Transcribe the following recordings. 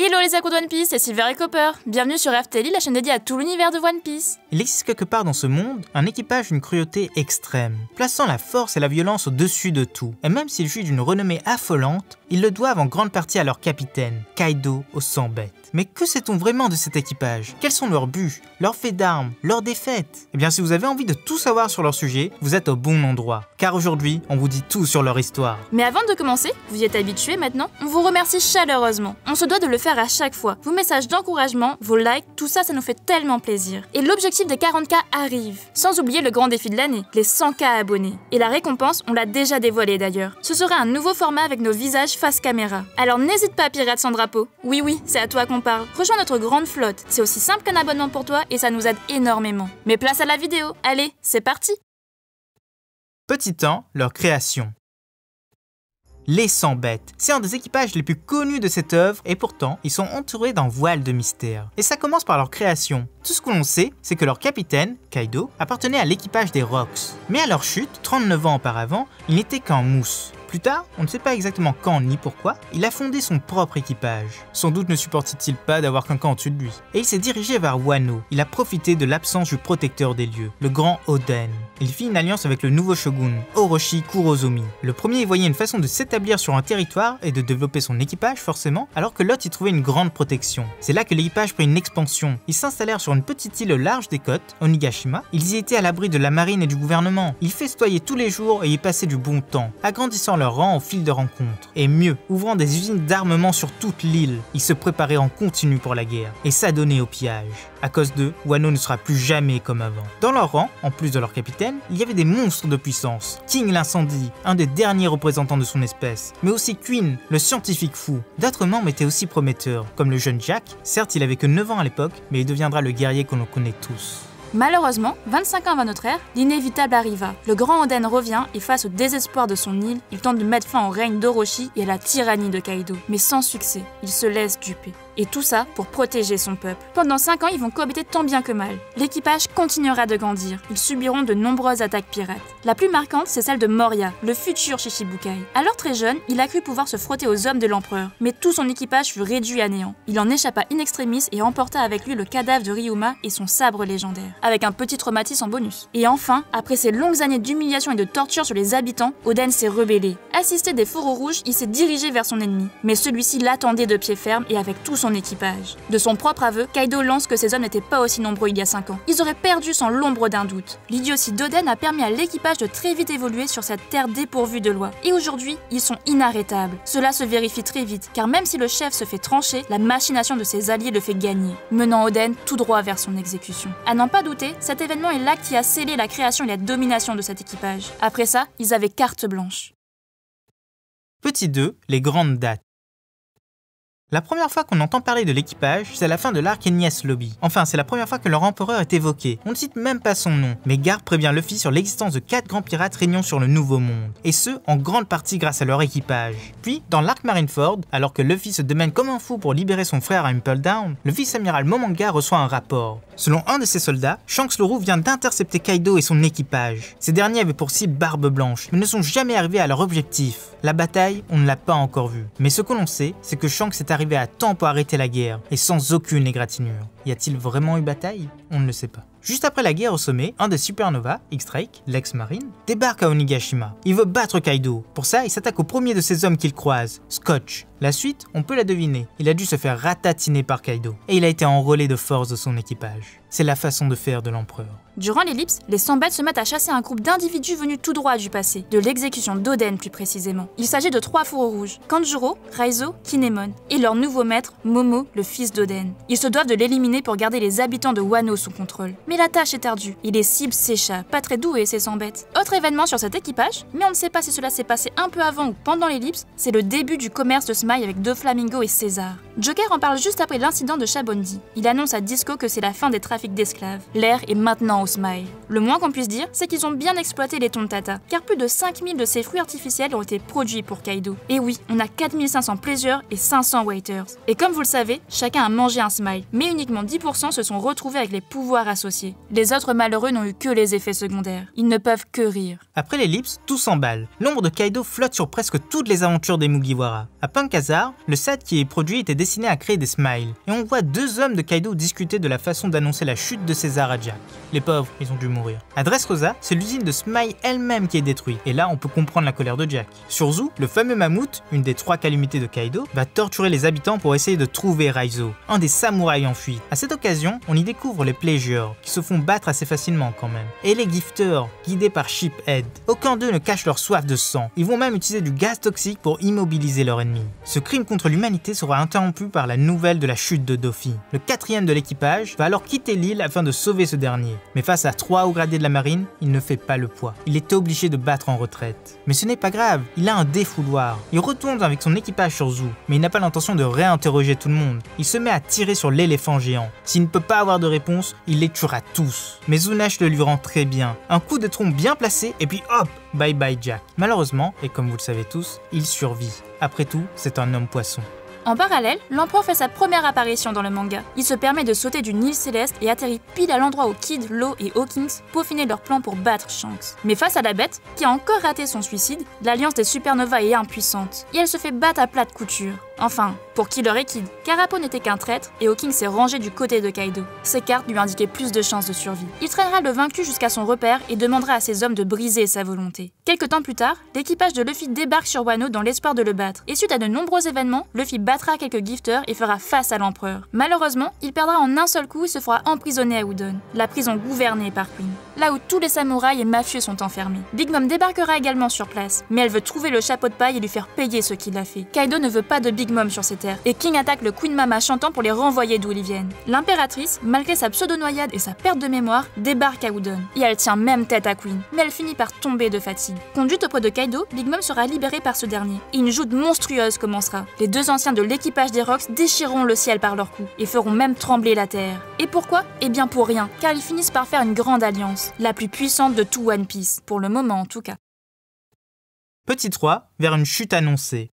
Hello les accros de One Piece, c'est Silver et Copper. Bienvenue sur FTL, la chaîne dédiée à tout l'univers de One Piece. Il existe quelque part dans ce monde un équipage d'une cruauté extrême, plaçant la force et la violence au-dessus de tout. Et même s'ils jouissent d'une renommée affolante, ils le doivent en grande partie à leur capitaine, Kaido aux 100 bêtes. Mais que sait-on vraiment de cet équipage? Quels sont leurs buts, leurs faits d'armes, leurs défaites? Eh bien si vous avez envie de tout savoir sur leur sujet, vous êtes au bon endroit. Car aujourd'hui, on vous dit tout sur leur histoire. Mais avant de commencer, vous y êtes habitués maintenant, on vous remercie chaleureusement. On se doit de le faire à chaque fois. Vos messages d'encouragement, vos likes, tout ça, ça nous fait tellement plaisir. Et l'objectif des 40K arrive. Sans oublier le grand défi de l'année, les 100K abonnés. Et la récompense, on l'a déjà dévoilée d'ailleurs. Ce sera un nouveau format avec nos visages face caméra. Alors n'hésite pas, pirate sans drapeau. Oui, c'est à toi qu'on parle. Rejoins notre grande flotte. C'est aussi simple qu'un abonnement pour toi et ça nous aide énormément. Mais place à la vidéo. Allez, c'est parti! Petit 1, leur création. Les 100 bêtes, c'est un des équipages les plus connus de cette œuvre et pourtant, ils sont entourés d'un voile de mystère. Et ça commence par leur création. Tout ce que l'on sait, c'est que leur capitaine, Kaido, appartenait à l'équipage des Rocks. Mais à leur chute, 39 ans auparavant, il n'était qu'un mousse. Plus tard, on ne sait pas exactement quand ni pourquoi, il a fondé son propre équipage. Sans doute ne supportait-il pas d'avoir quelqu'un au-dessus de lui. Et il s'est dirigé vers Wano. Il a profité de l'absence du protecteur des lieux, le grand Oden. Il fit une alliance avec le nouveau shogun, Orochi Kurozomi. Le premier y voyait une façon de s'établir sur un territoire et de développer son équipage forcément, alors que l'autre y trouvait une grande protection. C'est là que l'équipage prit une expansion. Ils s'installèrent sur une petite île au large des côtes, Onigashima. Ils y étaient à l'abri de la marine et du gouvernement. Ils festoyaient tous les jours et y passaient du bon temps, agrandissant leur rang au fil de rencontres. Et mieux, ouvrant des usines d'armement sur toute l'île. Ils se préparaient en continu pour la guerre et s'adonnaient au pillage. À cause d'eux, Wano ne sera plus jamais comme avant. Dans leur rang, en plus de leur capitaine, il y avait des monstres de puissance. King l'incendie, un des derniers représentants de son espèce, mais aussi Queen, le scientifique fou. D'autres membres étaient aussi prometteurs, comme le jeune Jack. Certes, il avait que 9 ans à l'époque, mais il deviendra le guerrier que l'on connaît tous. Malheureusement, 25 ans avant notre ère, l'inévitable arriva. Le grand Oden revient et face au désespoir de son île, il tente de mettre fin au règne d'Orochi et à la tyrannie de Kaido. Mais sans succès, il se laisse duper. Et tout ça pour protéger son peuple. Pendant 5 ans, ils vont cohabiter tant bien que mal. L'équipage continuera de grandir. Ils subiront de nombreuses attaques pirates. La plus marquante, c'est celle de Moria, le futur Shichibukai. Alors très jeune, il a cru pouvoir se frotter aux hommes de l'empereur. Mais tout son équipage fut réduit à néant. Il en échappa in extremis et emporta avec lui le cadavre de Ryuma et son sabre légendaire. Avec un petit traumatisme en bonus. Et enfin, après ces longues années d'humiliation et de torture sur les habitants, Oden s'est rebellé. Assisté des fourreaux rouges, il s'est dirigé vers son ennemi. Mais celui-ci l'attendait de pied ferme et avec tout son équipage. De son propre aveu, Kaido lance que ces hommes n'étaient pas aussi nombreux il y a 5 ans. Ils auraient perdu sans l'ombre d'un doute. L'idiotie d'Oden a permis à l'équipage de très vite évoluer sur cette terre dépourvue de loi. Et aujourd'hui, ils sont inarrêtables. Cela se vérifie très vite, car même si le chef se fait trancher, la machination de ses alliés le fait gagner, menant Oden tout droit vers son exécution. À n'en pas douter, cet événement est l'acte qui a scellé la création et la domination de cet équipage. Après ça, ils avaient carte blanche. Petit 2, les grandes dates. La première fois qu'on entend parler de l'équipage, c'est à la fin de l'arc Enies Lobby. Enfin, c'est la première fois que leur empereur est évoqué. On ne cite même pas son nom, mais Garp prévient Luffy sur l'existence de 4 grands pirates régnant sur le Nouveau Monde. Et ce, en grande partie grâce à leur équipage. Puis, dans l'arc Marineford, alors que Luffy se démène comme un fou pour libérer son frère à Impel Down, le vice-amiral Momonga reçoit un rapport. Selon un de ses soldats, Shanks le Roux vient d'intercepter Kaido et son équipage. Ces derniers avaient pour cible Barbe Blanche, mais ne sont jamais arrivés à leur objectif. La bataille, on ne l'a pas encore vue. Mais ce que l'on sait, c'est que Shanks est arrivé à temps pour arrêter la guerre, et sans aucune égratignure. Y a-t-il vraiment eu bataille? On ne le sait pas. Juste après la guerre au sommet, un des Supernova, X-Drake, l'ex-marine, débarque à Onigashima. Il veut battre Kaido. Pour ça, il s'attaque au premier de ces hommes qu'il croise, Scotch. La suite, on peut la deviner. Il a dû se faire ratatiner par Kaido, et il a été enrôlé de force de son équipage. C'est la façon de faire de l'empereur. Durant l'ellipse, les 100 bêtes se mettent à chasser un groupe d'individus venus tout droit du passé, de l'exécution d'Oden plus précisément. Il s'agit de 3 fourreaux rouges, Kanjuro, Raizo, Kinemon, et leur nouveau maître, Momo, le fils d'Oden. Ils se doivent de l'éliminer pour garder les habitants de Wano sous contrôle. Mais la tâche est ardue, et les cibles s'échappent, pas très doués ces 100 bêtes. Autre événement sur cet équipage, mais on ne sait pas si cela s'est passé un peu avant ou pendant l'ellipse, c'est le début du commerce de Smile avec Doflamingo et César. Joker en parle juste après l'incident de Shabondi. Il annonce à Disco que c'est la fin des trafics d'esclaves. L'ère est maintenant au Smile. Le moins qu'on puisse dire, c'est qu'ils ont bien exploité les Tontata, car plus de 5000 de ces fruits artificiels ont été produits pour Kaido. Et oui, on a 4500 pleasures et 500 waiters. Et comme vous le savez, chacun a mangé un Smile, mais uniquement 10% se sont retrouvés avec les pouvoirs associés. Les autres malheureux n'ont eu que les effets secondaires. Ils ne peuvent que rire. Après l'ellipse, tout s'emballe. L'ombre de Kaido flotte sur presque toutes les aventures des Mugiwara. À Punk Hazard, le set qui est produit était destiné à créer des smiles, et on voit deux hommes de Kaido discuter de la façon d'annoncer la chute de César à Jack. Les pauvres, ils ont dû mourir. À Dressrosa, c'est l'usine de Smile elle-même qui est détruite, et là on peut comprendre la colère de Jack. Sur Zou, le fameux mammouth, une des 3 calamités de Kaido, va torturer les habitants pour essayer de trouver Raizo, un des samouraïs en fuite. À cette occasion, on y découvre les Pleasure, qui se font battre assez facilement quand même, et les Gifters, guidés par Sheephead. Aucun d'eux ne cache leur soif de sang, ils vont même utiliser du gaz toxique pour immobiliser leur ennemi. Ce crime contre l'humanité sera interrompu par la nouvelle de la chute de Doffy. Le 4e de l'équipage va alors quitter l'île afin de sauver ce dernier, mais face à 3 hauts gradés de la marine, il ne fait pas le poids. Il est obligé de battre en retraite. Mais ce n'est pas grave, il a un défouloir. Il retourne avec son équipage sur Zou, mais il n'a pas l'intention de réinterroger tout le monde. Il se met à tirer sur l'éléphant géant. S'il ne peut pas avoir de réponse, il les tuera tous. Mais Zunash le lui rend très bien. Un coup de trompe bien placé et puis hop, bye bye Jack. Malheureusement, et comme vous le savez tous, il survit. Après tout, c'est un homme poisson. En parallèle, l'empereur fait sa première apparition dans le manga. Il se permet de sauter d'une île céleste et atterrit pile à l'endroit où Kid, Law et Hawkins peaufinaient leur plan pour battre Shanks. Mais face à la bête, qui a encore raté son suicide, l'alliance des supernovas est impuissante, et elle se fait battre à plat de couture. Enfin, pour Killer et Kid, Carapo n'était qu'un traître et Hawkins s'est rangé du côté de Kaido. Ses cartes lui indiquaient plus de chances de survie. Il traînera le vaincu jusqu'à son repère et demandera à ses hommes de briser sa volonté. Quelque temps plus tard, l'équipage de Luffy débarque sur Wano dans l'espoir de le battre. Et suite à de nombreux événements, Luffy battra quelques gifters et fera face à l'empereur. Malheureusement, il perdra en un seul coup et se fera emprisonner à Udon, la prison gouvernée par Queen, là où tous les samouraïs et mafieux sont enfermés. Big Mom débarquera également sur place, mais elle veut trouver le chapeau de paille et lui faire payer ce qu'il a fait. Kaido ne veut pas de Big Mom sur ses terres, et King attaque le Queen Mama chantant pour les renvoyer d'où ils viennent. L'impératrice, malgré sa pseudo-noyade et sa perte de mémoire, débarque à Udon, et elle tient même tête à Queen, mais elle finit par tomber de fatigue. Conduite auprès de Kaido, Big Mom sera libérée par ce dernier, et une joute monstrueuse commencera. Les deux anciens de l'équipage des Rocks déchireront le ciel par leurs coups, et feront même trembler la terre. Et pourquoi? Eh bien pour rien, car ils finissent par faire une grande alliance, la plus puissante de tout One Piece, pour le moment en tout cas. Petit 3, vers une chute annoncée.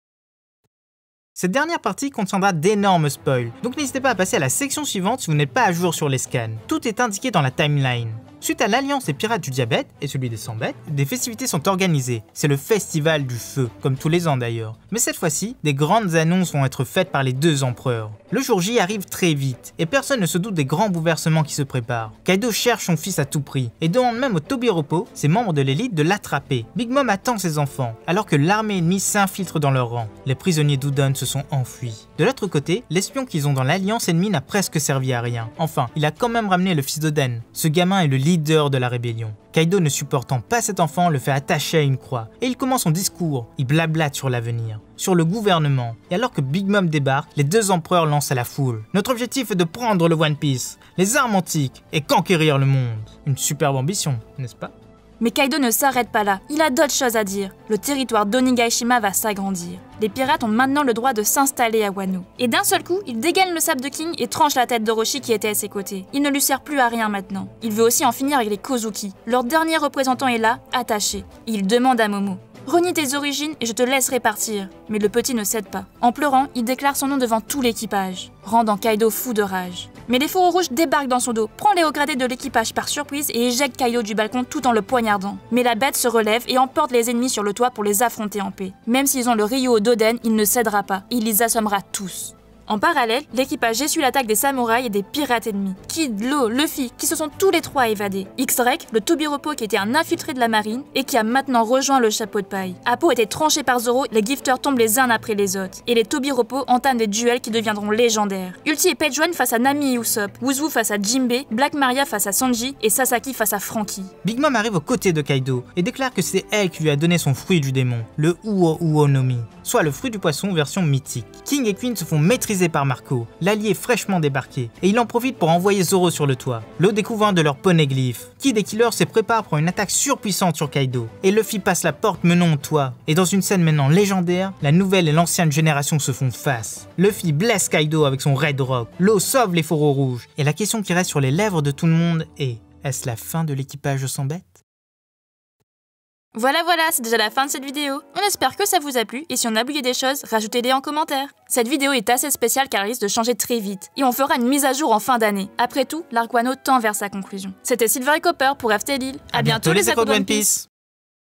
Cette dernière partie contiendra d'énormes spoils, donc n'hésitez pas à passer à la section suivante si vous n'êtes pas à jour sur les scans. Tout est indiqué dans la timeline. Suite à l'alliance des pirates du diabète et celui des 100 bêtes, des festivités sont organisées. C'est le festival du feu, comme tous les ans d'ailleurs. Mais cette fois-ci, des grandes annonces vont être faites par les deux empereurs. Le jour J arrive très vite, et personne ne se doute des grands bouleversements qui se préparent. Kaido cherche son fils à tout prix, et demande même au Tobiropo, ses membres de l'élite, de l'attraper. Big Mom attend ses enfants, alors que l'armée ennemie s'infiltre dans leur rang. Les prisonniers d'Udon se sont enfuis. De l'autre côté, l'espion qu'ils ont dans l'alliance ennemie n'a presque servi à rien. Enfin, il a quand même ramené le fils d'Oden. Ce gamin est le leader de la rébellion. Kaido, ne supportant pas cet enfant, le fait attacher à une croix. Et il commence son discours. Il blablate sur l'avenir, sur le gouvernement. Et alors que Big Mom débarque, les deux empereurs lancent à la foule: notre objectif est de prendre le One Piece, les armes antiques et conquérir le monde. Une superbe ambition, n'est-ce pas? Mais Kaido ne s'arrête pas là, il a d'autres choses à dire. Le territoire d'Onigaishima va s'agrandir. Les pirates ont maintenant le droit de s'installer à Wano. Et d'un seul coup, il dégaine le sabre de King et tranche la tête d'Orochi qui était à ses côtés. Il ne lui sert plus à rien maintenant. Il veut aussi en finir avec les Kozuki. Leur dernier représentant est là, attaché. Et il demande à Momo: renie tes origines et je te laisserai partir. Mais le petit ne cède pas. En pleurant, il déclare son nom devant tout l'équipage, rendant Kaido fou de rage. Mais les fourreaux rouges débarquent dans son dos, prend les hauts gradés de l'équipage par surprise et éjecte Kaido du balcon tout en le poignardant. Mais la bête se relève et emporte les ennemis sur le toit pour les affronter en paix. Même s'ils ont le Ryo d'Oden, il ne cédera pas, et il les assommera tous. En parallèle, l'équipage essuie l'attaque des samouraïs et des pirates ennemis. Kid, Law, Luffy, qui se sont tous les trois évadés. X-Drake, le Tobiropo qui était un infiltré de la marine et qui a maintenant rejoint le chapeau de paille. Appo était tranché par Zoro, les gifters tombent les uns après les autres. Et les Tobiropo entament des duels qui deviendront légendaires. Ulti et Page One face à Nami et Usopp, Wuzu face à Jinbei, Black Maria face à Sanji et Sasaki face à Franky. Big Mom arrive aux côtés de Kaido et déclare que c'est elle qui lui a donné son fruit du démon, le Uo Uo no Mi, soit le fruit du poisson version mythique. King et Queen se font maîtriser par Marco, l'allié fraîchement débarqué, et il en profite pour envoyer Zoro sur le toit. L'eau découvre un de leurs poneglyphes. Kid et Killer se préparent pour une attaque surpuissante sur Kaido, et Luffy passe la porte menant au toit. Et dans une scène maintenant légendaire, la nouvelle et l'ancienne génération se font face. Luffy blesse Kaido avec son Red Rock, l'eau sauve les fourreaux rouges, et la question qui reste sur les lèvres de tout le monde est: est-ce la fin de l'équipage sans bête? Voilà, c'est déjà la fin de cette vidéo. On espère que ça vous a plu, et si on a oublié des choses, rajoutez-les en commentaire. Cette vidéo est assez spéciale car elle risque de changer très vite, et on fera une mise à jour en fin d'année. Après tout, l'arc Wano tend vers sa conclusion. C'était Silver et Copper pour FT Lille. À bientôt les échos de One Piece.